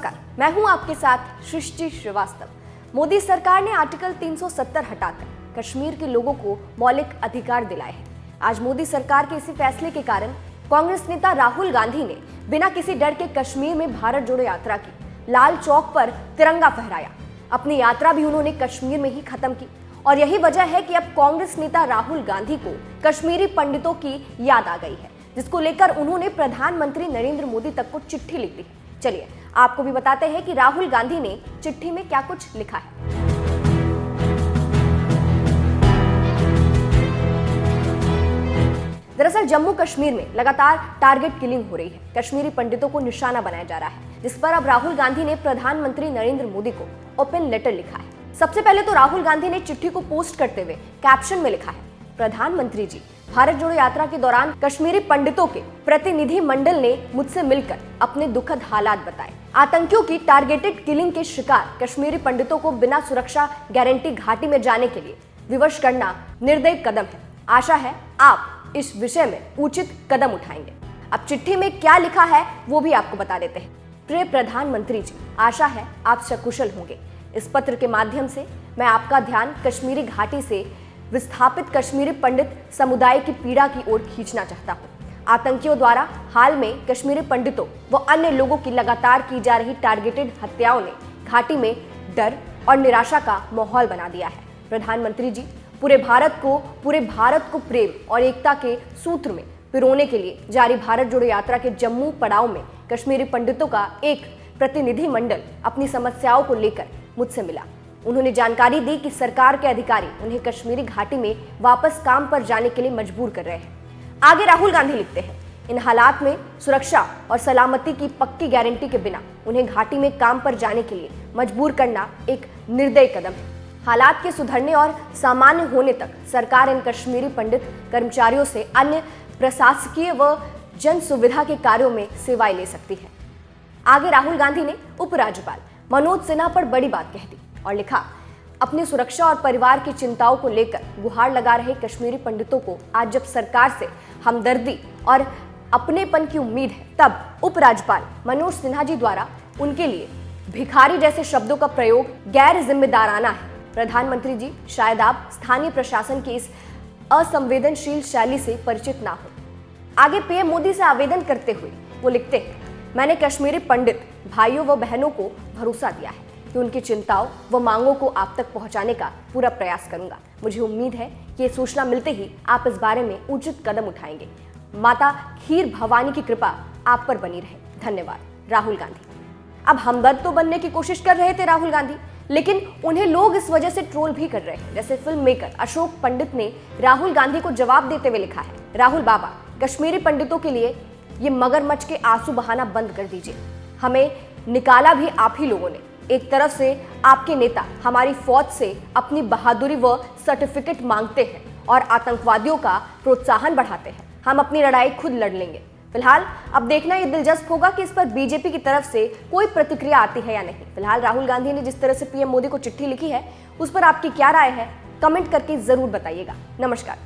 नमस्कार, मैं हूं आपके साथ सृष्टि श्रीवास्तव। मोदी सरकार ने आर्टिकल 370 हटाकर कश्मीर के लोगों को मौलिक अधिकार दिलाए हैं। आज मोदी सरकार के इसी फैसले के कारण कांग्रेस नेता राहुल गांधी ने बिना किसी डर के कश्मीर में भारत जोड़ो यात्रा की। लाल चौक पर तिरंगा फहराया। अपनी यात्रा भी उन्होंने कश्मीर में ही खत्म की और यही वजह है कि अब कांग्रेस नेता राहुल गांधी को कश्मीरी पंडितों की याद आ गई है, जिसको लेकर उन्होंने प्रधानमंत्री नरेंद्र मोदी तक को चिट्ठी लिख दी है। चलिए आपको भी बताते हैं कि राहुल गांधी ने चिट्ठी में क्या कुछ लिखा है। दरअसल जम्मू कश्मीर में लगातार टारगेट किलिंग हो रही है। कश्मीरी पंडितों को निशाना बनाया जा रहा है, जिस पर अब राहुल गांधी ने प्रधानमंत्री नरेंद्र मोदी को ओपन लेटर लिखा है। सबसे पहले तो राहुल गांधी ने चिट्ठी को पोस्ट करते हुए कैप्शन में लिखा है, प्रधानमंत्री जी, भारत जोड़ो यात्रा के दौरान कश्मीरी पंडितों के प्रतिनिधि मंडल ने मुझसे मिलकर अपने दुखद हालात बताए। आतंकियों की टारगेटेड किलिंग के शिकार कश्मीरी पंडितों को बिना सुरक्षा गारंटी घाटी में जाने के लिए विवश करना निर्दयी कदम है। आशा है आप इस विषय में उचित कदम उठाएंगे। अब चिट्ठी में क्या लिखा है वो भी आपको बता देते हैं। प्रिय प्रधानमंत्री जी, आशा है आप सकुशल होंगे। इस पत्र के माध्यम से मैं आपका ध्यान कश्मीरी घाटी से विस्थापित कश्मीरी पंडित समुदाय की पीड़ा की ओर खींचना चाहता हूँ। आतंकियों द्वारा हाल में कश्मीरी पंडितों व अन्य लोगों की लगातार की जा रही टारगेटेड हत्याओं ने घाटी में डर और निराशा का माहौल बना दिया है। प्रधानमंत्री जी, पूरे भारत को प्रेम और एकता के सूत्र में पिरोने के लिए जारी भारत जोड़ो यात्रा के जम्मू पड़ाव में कश्मीरी पंडितों का एक प्रतिनिधि मंडल अपनी समस्याओं को लेकर मुझसे मिला। उन्होंने जानकारी दी कि सरकार के अधिकारी उन्हें कश्मीरी घाटी में वापस काम पर जाने के लिए मजबूर कर रहे हैं। आगे राहुल गांधी लिखते हैं, इन हालात में सुरक्षा और सलामती की पक्की गारंटी के बिना उन्हें घाटी में काम पर जाने के लिए मजबूर करना एक निर्दयी कदम है। हालात के सुधरने और सामान्य होने तक सरकार इन कश्मीरी पंडित कर्मचारियों से अन्य प्रशासकीय व जन सुविधा के कार्यों में सेवाएं ले सकती है। आगे राहुल गांधी ने उपराज्यपाल मनोज सिन्हा पर बड़ी बात कह दी और लिखा, अपनी सुरक्षा और परिवार की चिंताओं को लेकर गुहार लगा रहे कश्मीरी पंडितों को आज जब सरकार से हमदर्दी और अपनेपन की उम्मीद है, तब उपराज्यपाल मनोज सिन्हा जी द्वारा उनके लिए भिखारी जैसे शब्दों का प्रयोग गैर जिम्मेदाराना है। प्रधानमंत्री जी, शायद आप स्थानीय प्रशासन की इस असंवेदनशील शैली से परिचित ना हो। आगे पीएम मोदी से आवेदन करते हुए वो लिखते हैं, मैंने कश्मीरी पंडित भाइयों व बहनों को भरोसा दिया है कि उनकी चिंताओं व मांगों को आप तक पहुंचाने का पूरा प्रयास करूंगा। मुझे उम्मीद है कि ये सूचना मिलते ही आप इस बारे में उचित कदम उठाएंगे। माता खीर भवानी की कृपा आप पर बनी रहे। धन्यवाद, राहुल गांधी। अब हमदर्द तो बनने की कोशिश कर रहे थे राहुल गांधी, लेकिन उन्हें लोग इस वजह से ट्रोल भी कर रहे हैं। जैसे फिल्म मेकर अशोक पंडित ने राहुल गांधी को जवाब देते हुए लिखा है, राहुल बाबा, कश्मीरी पंडितों के लिए ये मगरमच्छ के आंसू बहाना बंद कर दीजिए। हमें निकाला भी आप ही लोगों ने। एक तरफ से आपके नेता हमारी फौज से अपनी बहादुरी व सर्टिफिकेट मांगते हैं और आतंकवादियों का प्रोत्साहन बढ़ाते हैं। हम अपनी लड़ाई खुद लड़ लेंगे। फिलहाल अब देखना ये दिलचस्प होगा कि इस पर बीजेपी की तरफ से कोई प्रतिक्रिया आती है या नहीं। फिलहाल राहुल गांधी ने जिस तरह से पीएम मोदी को चिट्ठी लिखी है, उस पर आपकी क्या राय है, कमेंट करके जरूर बताइएगा। नमस्कार।